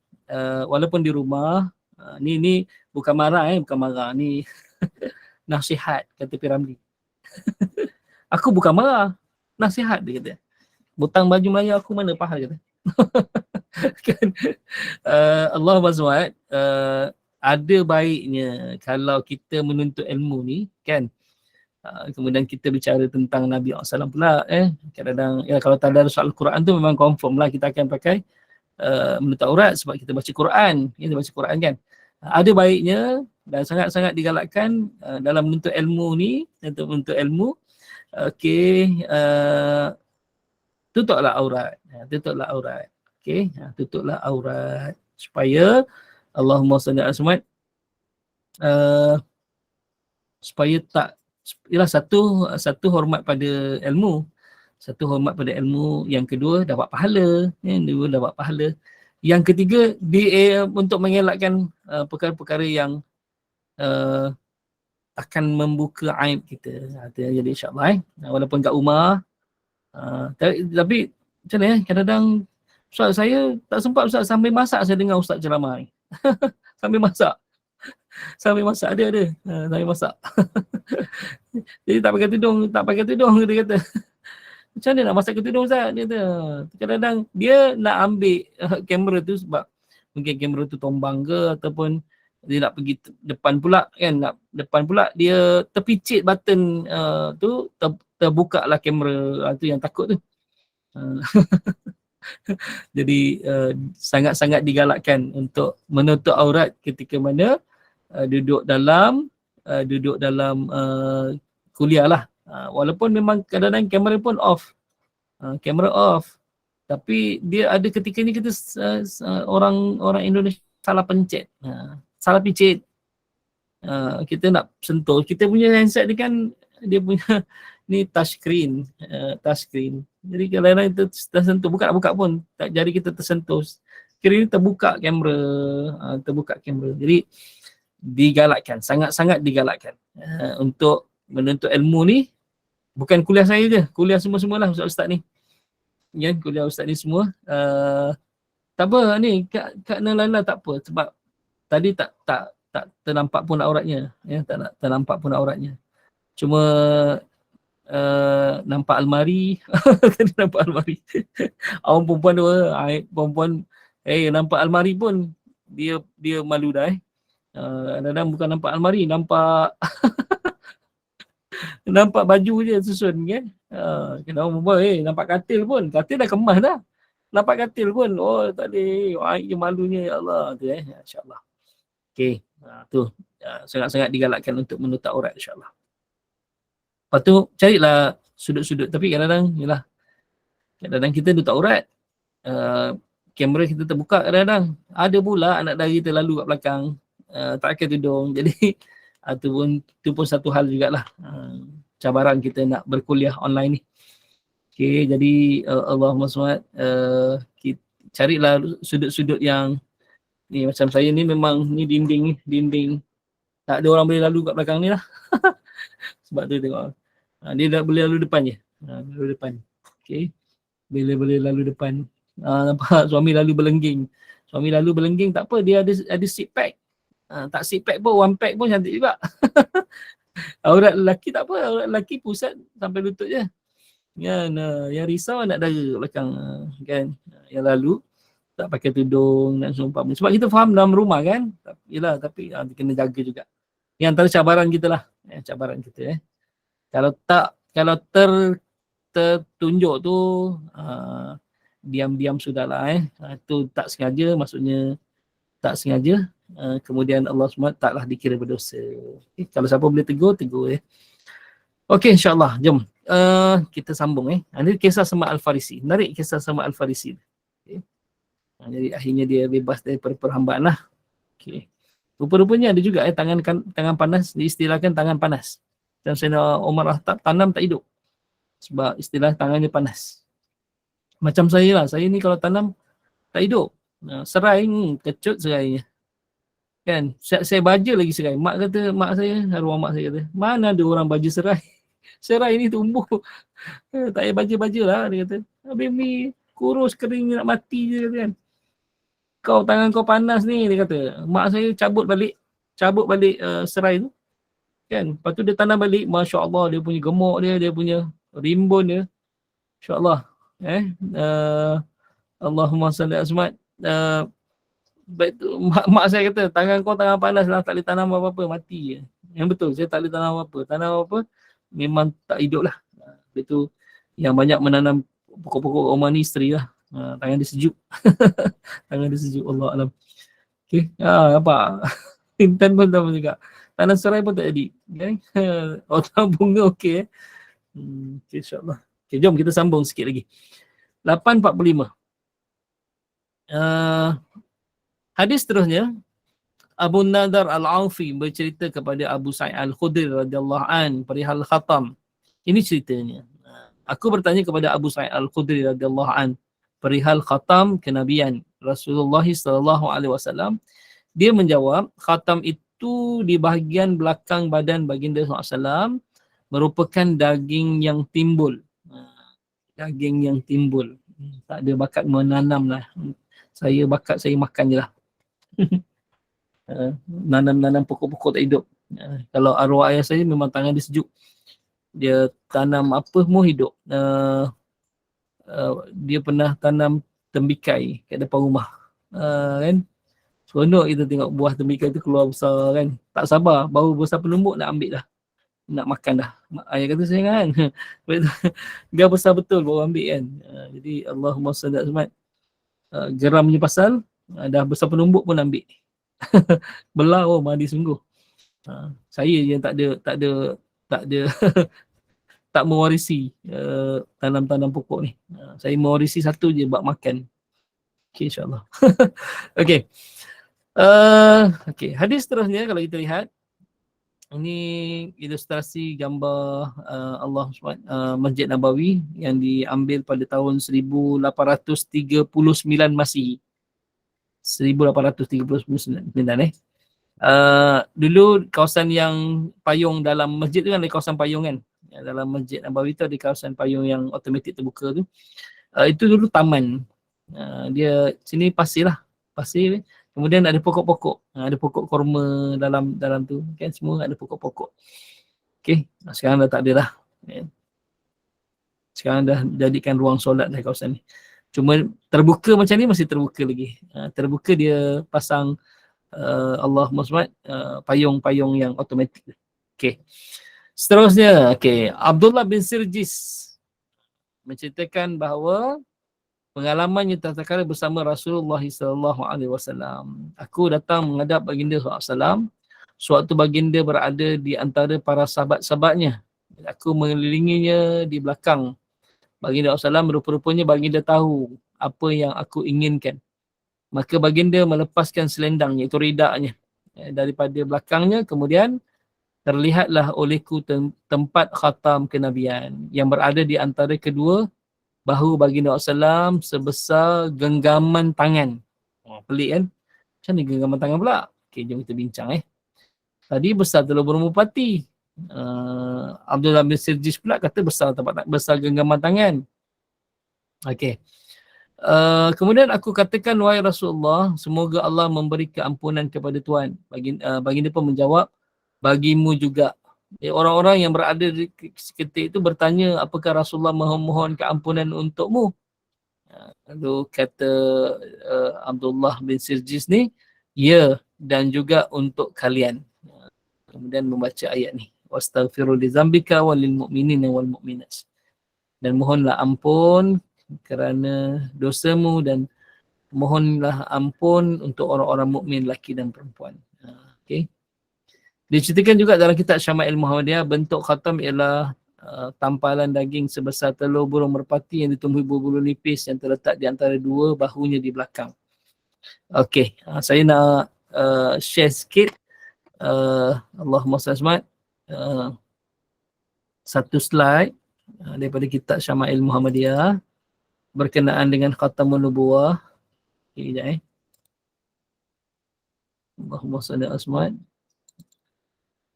Walaupun di rumah, ni bukan marah bukan marah ni. Nasihat, kata Piramli. Aku bukan marah, nasihat dia kata. Butang baju Melayu aku mana faham kata. Kan Allahumma SWT, ada baiknya kalau kita menuntut ilmu ni kan, kemudian kita bicara tentang Nabi SAW pula kadang-kadang kalau tadarus Al-Quran tu memang confirm lah kita akan pakai menutup aurat sebab kita baca Quran, kita baca Quran kan. Ada baiknya dan sangat-sangat digalakkan dalam menuntut ilmu ni, untuk menuntut ilmu, okey, tutuplah aurat. Okey, tutuplah aurat supaya Allahumma salli ala Muhammad, supaya tak, ialah satu hormat pada ilmu. Satu hormat pada ilmu, yang kedua dapat pahala, dapat pahala. Yang ketiga untuk mengelakkan perkara-perkara yang akan membuka aib kita. Jadi insya-Allah walaupun kat rumah, tapi macam mana kadang-kadang Ustaz, saya tak sempat Ustaz, sambil masak saya dengar Ustaz ceramah ni. Sambil masak ada sambil masak. Jadi tak pakai tudung dia kata. Macam mana nak masak ke tudung Ustaz? Dia kata. Kadang-kadang dia nak ambil kamera tu sebab mungkin kamera tu tombang ke, ataupun dia nak pergi depan pula kan, depan pula dia terpicit button tu, terbuka lah kamera, tu yang takut tu. Jadi sangat-sangat digalakkan untuk menutup aurat ketika mana duduk dalam kuliah lah. Walaupun memang kadang-kadang kamera pun off, tapi dia ada ketika ni kita orang Indonesia salah pencet, salah picit. Kita nak sentuh, kita punya handset ni kan dia punya ni touchscreen. Jadi kadang-kadang kita tersentuh, bukan nak buka pun, tak, jari kita tersentuh, kira ni terbuka kamera. Jadi digalakkan, sangat-sangat digalakkan untuk menuntut ilmu ni. Bukan kuliah saya je, kuliah semua-semualah ustaz-ustaz ni. Ya, kuliah ustaz ni semua. Tak apa ni, Kak Nalala tak apa, sebab tadi tak ternampak pun auratnya, ya, tak ternampak pun auratnya. Cuma nampak almari. Nampak almari. Orang perempuan tu, perempuan nampak almari pun dia malu dah. Kadang-kadang bukan nampak almari, nampak nampak baju je susun kan. Kena orang perempuan nampak katil pun, katil dah kemas dah. nampak katil pun. Oh, tak boleh. Air malunya, ya Allah. Tu InsyaAllah. Okey. Tu. Sangat-sangat digalakkan untuk menutup aurat, insyaAllah. Lepas tu, carilah sudut-sudut. Tapi kadang-kadang, yalah, kadang-kadang kita tutup aurat. Kamera kita terbuka kadang-kadang. Ada pula anak dara kita lalu kat belakang. Tak pakai tudung. Jadi, tu pun satu hal jugalah. Cabaran kita nak berkuliah online ni. Okay, jadi Allahumma SWT, carilah sudut-sudut yang ni, macam saya ni memang ni dinding tak ada orang boleh lalu kat belakang ni lah. Sebab tu tengok, dia dah boleh lalu depan je, lalu depan. Okay, boleh lalu depan. Nampak suami lalu belengging tak apa, dia ada seat pack. Tak seat pack pun, one pack pun cantik juga. Aurat lelaki tak apa, aurat lelaki pusat sampai lutut je. Kan, yang risau anak dara belakang kan, yang lalu tak pakai tudung dan seumpama. Sebab kita faham dalam rumah kan, yalah, tapi kena jaga juga. Yang antara cabaran kita lah, cabaran kita. Kalau tertunjuk tu diam-diam sudahlah. Itu tak sengaja, maksudnya tak sengaja, kemudian Allah SWT taklah dikira berdosa. Kalau siapa boleh tegur. Okey, insyaAllah, jom kita sambung. Ini kisah Salman Al-Farisi. Menarik kisah Salman Al-Farisi. Okay. Jadi akhirnya dia bebas daripada perhambaan lah. Okay. Rupa-rupanya ada juga tangan panas, diistilahkan tangan panas. Dan Sayyidina Umar tanam tak hidup. Sebab istilah tangannya panas. Macam saya lah, saya ni kalau tanam tak hidup. Serai, kecut serainya. Kan, saya baja lagi serai. Mak saya, arwah mak saya kata, mana ada orang baja serai? Serai ni tumbuh. Tak payah baja-baja lah, dia kata. Habis ni kurus kering nak mati je kan. Tangan kau panas ni, dia kata. Mak saya cabut balik serai tu. Kan, lepas tu dia tanam balik, Masya Allah, dia punya gemuk dia punya rimbun dia. Masya Allah. Allahumma salli asmat. Baik tu, mak saya kata, tangan kau tangan panas lah, tak boleh tanam apa-apa, mati je. Yang betul, saya tak boleh tanam apa-apa. Tanam apa, memang tak hidup lah. Itu yang banyak menanam pokok-pokok rumah ni isteri lah. Tangan dia sejuk. Tangan dia sejuk, Allah Alam. Okay, apa? Intan pun sama juga. Tanam serai pun tak jadi. Okay? Tanam bunga okey. Okay, insyaAllah. Okay, jom kita sambung sikit lagi. 8.45. Hadis seterusnya, Abu Nadar Al-Aufi bercerita kepada Abu Sa'id Al-Khudri radhiyallahu an perihal khatam. Ini ceritanya. Aku bertanya kepada Abu Sa'id Al-Khudri radhiyallahu an perihal khatam kenabian Rasulullah sallallahu alaihi wasallam. Dia menjawab, khatam itu di bahagian belakang badan baginda sallallahu alaihi wasallam merupakan daging yang timbul. Daging yang timbul. Tak ada bakat menanam lah. Saya makan je lah. Nanam pokok-pokok tak hidup. Kalau arwah ayah saya memang tangan dia sejuk. Dia tanam apa semua hidup. Dia pernah tanam tembikai kat depan rumah. Kan? Seronok kita tengok buah tembikai tu keluar besar kan. Tak sabar, baru besar penumbuk nak ambil dah. Nak makan dah. Ayah kata saya kan. Dia besar betul baru ambil kan. Jadi Allahumma salli alaihi geramnya pasal dah besar penumbuk pun ambil. Belah, mandi sungguh. Saya je yang tak ada tak mewarisi tanam-tanam pokok ni. Saya mewarisi satu je buat makan. Okay, insyaAllah. Okay. Okay, hadis seterusnya kalau kita lihat, ini ilustrasi gambar Allah Masjid Nabawi yang diambil pada tahun 1839 Masihi. 1839 dulu kawasan yang payung dalam masjid tu kan, ada kawasan payung kan. Dalam Masjid Nabawi tu ada kawasan payung yang automatik terbuka tu. Itu dulu taman. Dia sini pasir lah. Pasir. Kemudian ada pokok-pokok. Ada pokok korma dalam tu. Kan semua ada pokok-pokok. Okay. Sekarang dah tak ada lah. Sekarang dah jadikan ruang solat dah kawasan ni. Cuma terbuka macam ni masih terbuka lagi. Terbuka dia pasang Allahumma SWT payung-payung yang automatik. Okay. Seterusnya, okay. Abdullah bin Sirjis menceritakan bahawa pengalamannya tatkala bersama Rasulullah sallallahu alaihi wasallam. Aku datang menghadap baginda sallallahu alaihi wasallam sewaktu baginda berada di antara para sahabat-sahabatnya. Aku mengelilinginya di belakang. Baginda SAW rupa-rupanya baginda tahu apa yang aku inginkan. Maka baginda melepaskan selendang iaitu ridaknya daripada belakangnya, kemudian terlihatlah olehku tempat khatam kenabian yang berada di antara kedua bahu baginda SAW sebesar genggaman tangan. Pelik kan? Macam ni genggaman tangan pula? Okey, jom kita bincang Tadi besar telur burung merpati. Abdullah bin Sirjis pula kata besar genggaman tangan. Okey. Kemudian aku katakan, wahai Rasulullah, semoga Allah memberi keampunan kepada Tuhan. Baginda pun menjawab, bagimu juga. Orang-orang yang berada di seketika itu bertanya, apakah Rasulullah memohon keampunan untukmu? Lalu kata Abdullah bin Sirjis ni, ya, dan juga untuk kalian. Kemudian membaca ayat ni, wastaghfiru li dzambika walil mu'minina wal mu'minat. Dan mohonlah ampun kerana dosamu dan mohonlah ampun untuk orang-orang mukmin lelaki dan perempuan. Okey. Diceritakan juga dalam kitab Syama'il Muhammadiyah, bentuk khatam ialah tampalan daging sebesar telur burung merpati yang ditumbuhi bulu-bulu nipis yang terletak di antara dua bahunya di belakang. Okey, saya nak share sikit Allahumma salli satu slide daripada kitab Syama'il Muhammadiyah berkenaan dengan khatamun nubuwah. Okay, sekejap Allahumma salli asmat.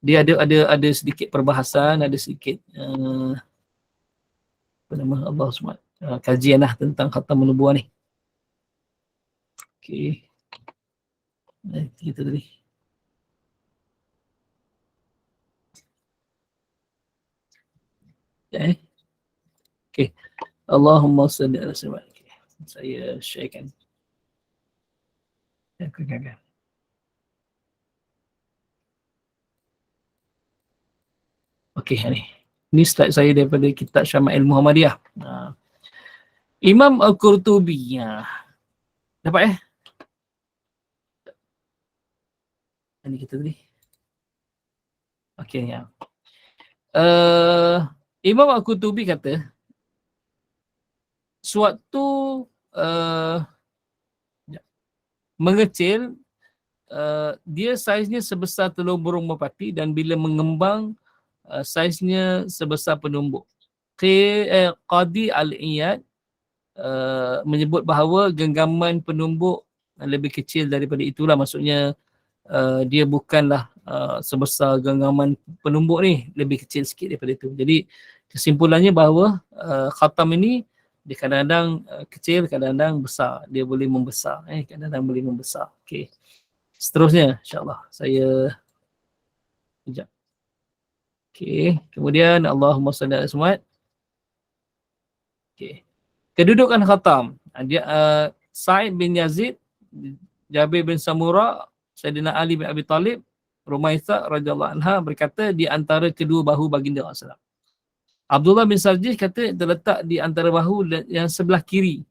Dia ada sedikit perbahasan, ada sedikit apa nama Allah SWT, kajian lah tentang khatamun nubuwah ni. Okey. Kita tadi. Okey. Allahumma salli ala sayyidina. Saya sharekan. Okey, ni slide saya daripada kitab Syama'il Muhammadiyah. Imam Al-Qurtubi. Dapat Ini kita tadi. Okey, ya. Imam Al-Qurtubi kata, sewaktu mengecil, dia saiznya sebesar telur burung merpati dan bila mengembang saiznya sebesar penumbuk. Qadi Al-Iyad menyebut bahawa genggaman penumbuk lebih kecil daripada itulah, maksudnya dia bukanlah sebesar genggaman penumbuk ni, lebih kecil sikit daripada itu. Jadi kesimpulannya bahawa khatam ini dia kadang-kadang kecil, kadang-kadang besar. Dia boleh membesar, kadang-kadang boleh membesar. Okey. Seterusnya insya-Allah saya sekejap. Okey, kemudian Allahumma salli ala Muhammad. Okey. Kedudukan khatam. Dia Sa'id bin Yazid, Jabir bin Samura, Sayyidina Ali bin Abi Talib, Rumaithah radhiyallahu anha berkata di antara kedua bahu baginda Rasulullah. Abdullah bin Sarjih kata terletak di antara bahu yang sebelah kiri,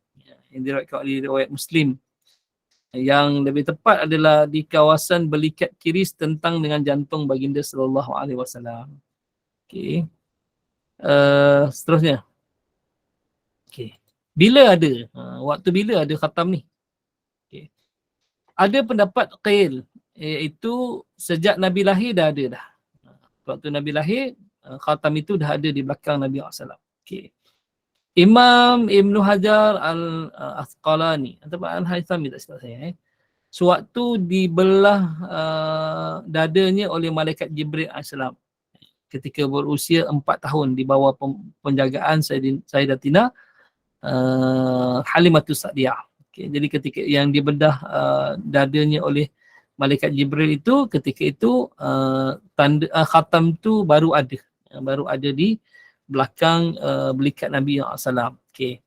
yang diriwayatkan oleh riwayat Muslim. Yang lebih tepat adalah di kawasan belikat kiri tentang dengan jantung baginda sallallahu alaihi wasallam. Okey. Seterusnya. Okey. Bila ada? Waktu bila ada khatam ni? Okey. Ada pendapat qil, iaitu sejak Nabi lahir dah ada dah. Waktu Nabi lahir, khatam itu dah ada di belakang Nabi SAW. Okay. Imam Ibn Hajar Al-Asqalani ataupun Al-Haythami tak silap saya. Sewaktu dibelah dadanya oleh malaikat Jibril AS ketika berusia 4 tahun di bawah penjagaan Sayyidatina Halimatus Sa'diyah. Okay. Jadi ketika yang dibedah dadanya oleh malaikat Jibril itu, ketika itu tanda khatam tu baru ada di belakang belikat Nabi SAW. Okay.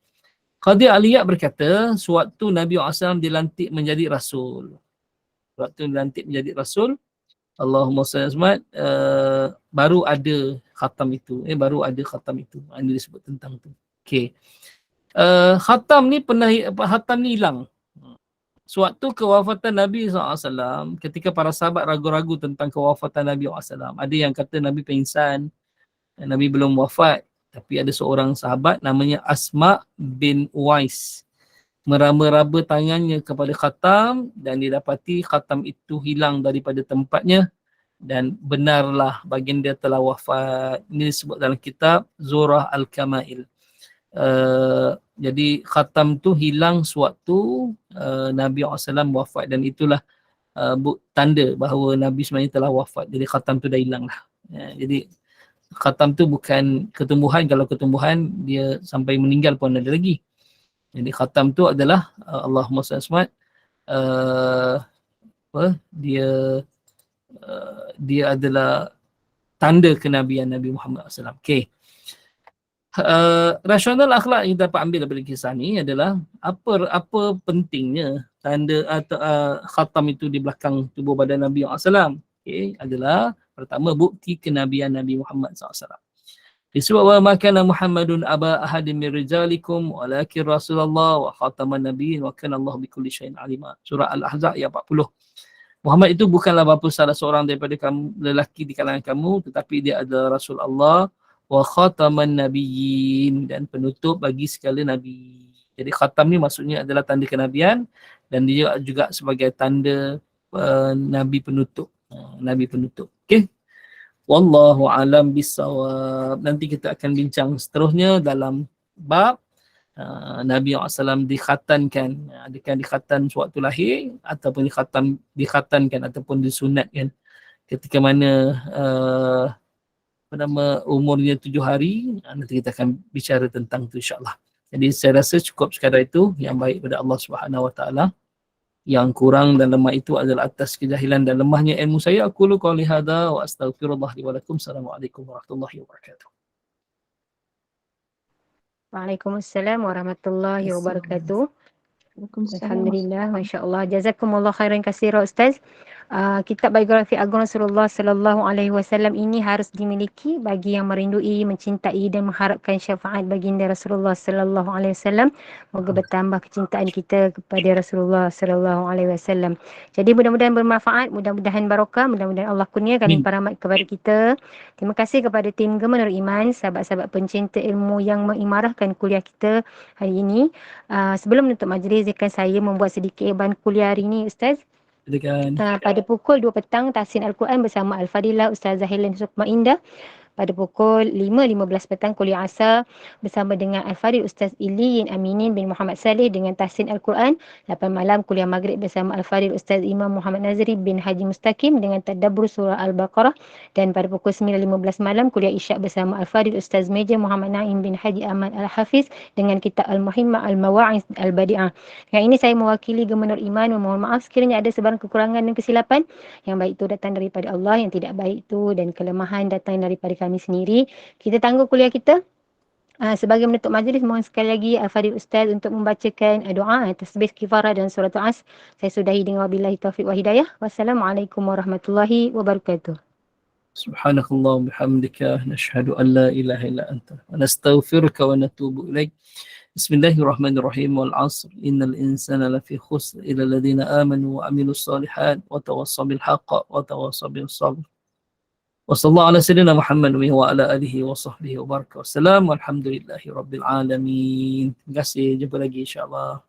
Qadi Aliyah berkata, sewaktu Nabi SAW dilantik menjadi Rasul. Allahumma salli ala baru ada khatam itu. Baru ada khatam itu. Ini disebut tentang itu. Okay. Khatam ni khatam ni hilang. Sewaktu kewafatan Nabi SAW, ketika para sahabat ragu-ragu tentang kewafatan Nabi SAW, ada yang kata Nabi pingsan, Nabi belum wafat. Tapi ada seorang sahabat namanya Asma bin Uwais meraba-raba tangannya kepada khatam dan didapati khatam itu hilang daripada tempatnya dan benarlah baginda telah wafat. Ini disebut dalam kitab Zurah Al-Kamail. Jadi khatam tu hilang sewaktu Nabi SAW wafat dan itulah tanda bahawa Nabi sebenarnya telah wafat. Jadi khatam tu dah hilang lah. Jadi khatam tu bukan ketumbuhan. Kalau ketumbuhan dia sampai meninggal pun ada lagi. Jadi khatam tu adalah Allahumma salli dia adalah tanda kenabian Nabi Muhammad SAW. Okey. Rasional akhlak yang dapat ambil daripada kisah ni adalah apa pentingnya tanda atau khatam itu di belakang tubuh badan Nabi SAW. Okay, adalah pertama bukti kenabian Nabi Muhammad SAW. Disebut bahawa makana Muhammadun aba ahadin min rijalikum walakin Rasulullah wa khataman nabiyyin wa kana Allah bikulli syai'in alima. Surah Al-Ahzab ayat 40. Muhammad itu bukanlah bapa salah seorang daripada kamu lelaki di kalangan kamu, tetapi dia adalah Rasul Allah wa khataman nabiyyin dan penutup bagi segala nabi. Jadi khatam ni maksudnya adalah tanda kenabian dan dia juga sebagai tanda nabi penutup. Nabi penutup. Okey. Wallahu alam bisawab. Nanti kita akan bincang seterusnya dalam bab Nabi SAW dikhatankan. Adakah dikhatan sewaktu lahir ataupun dikhatankan ataupun disunatkan ketika mana umurnya 7 hari. Nanti kita akan bicara tentang itu insya-Allah. Jadi saya rasa cukup sekadar itu yang baik pada Allah Subhanahu Wa Taala. Yang kurang dan lemah itu adalah atas kejahilan dan lemahnya ilmu saya. Aku lu qouli hadza wa astaghfirullah li wa lakum. Assalamualaikum warahmatullahi wabarakatuh. Waalaikumsalam warahmatullahi wabarakatuh. Alhamdulillah, masya-Allah. Jazakumullah khairan katsira Ustaz. Kitab biografi Agung Rasulullah sallallahu alaihi wasallam ini harus dimiliki bagi yang merindui, mencintai dan mengharapkan syafaat baginda Rasulullah sallallahu alaihi wasallam. Moga bertambah kecintaan kita kepada Rasulullah sallallahu alaihi wasallam. Jadi mudah-mudahan bermanfaat, mudah-mudahan barakah, mudah-mudahan Allah kurniakan rahmat kepada kita. Terima kasih kepada tim Gema Nur Iman, sahabat-sahabat pencinta ilmu yang mengimarahkan kuliah kita hari ini. Sebelum menutup majlis, izinkan saya membuat sedikit beban kuliah hari ini Ustaz. Pada pukul 2 petang tahsin Al-Quran bersama Al-Fadilah Ustazah Helen Sukma Indah. Pada pukul 5.15 petang kuliah asar bersama dengan Al-Fadil Ustaz Iliyin Aminin bin Muhammad Saleh dengan tahsin Al-Quran. 8 malam kuliah maghrib bersama Al-Fadil Ustaz Imam Muhammad Nazri bin Haji Mustaqim dengan tadabbur surah Al-Baqarah. Dan pada pukul 9.15 malam kuliah isyak bersama Al-Fadil Ustaz Meja Muhammad Naim bin Haji Ahmad Al-Hafiz dengan kitab Al-Muhimmah Al-Mawa'iz Al-Badi'ah. Yang ini saya mewakili Gema Nur Iman memohon maaf sekiranya ada sebarang kekurangan dan kesilapan. Yang baik itu datang daripada Allah, yang tidak baik itu dan kelemahan datang daripada kami sendiri. Kita tangguh kuliah kita. Sebagai menutup majlis, mohon sekali lagi Al-Fadil Ustaz untuk membacakan doa, tasbih kifarah dan surah As. Saya sudahi dengan wabillahi taufiq wa hidayah. Wassalamualaikum warahmatullahi wabarakatuh. Subhanakallah bihamdika nashhadu an la ilaha illa anta wa nastaghfiruka wa natubu ilaik. Bismillahirrahmanirrahim. Wal 'asr innal insana lafi khusr illa alladhina amanu wa amilus solihat wa tawassaw bil haqq wa tawassaw bis sabr. Wassallallahu ala sayyidina Muhammad wa ala alihi wa sahbihi wa baraka. Wassalamu alhamdulillahi rabbil alamin. Terima kasih. Jumpa lagi insya-Allah.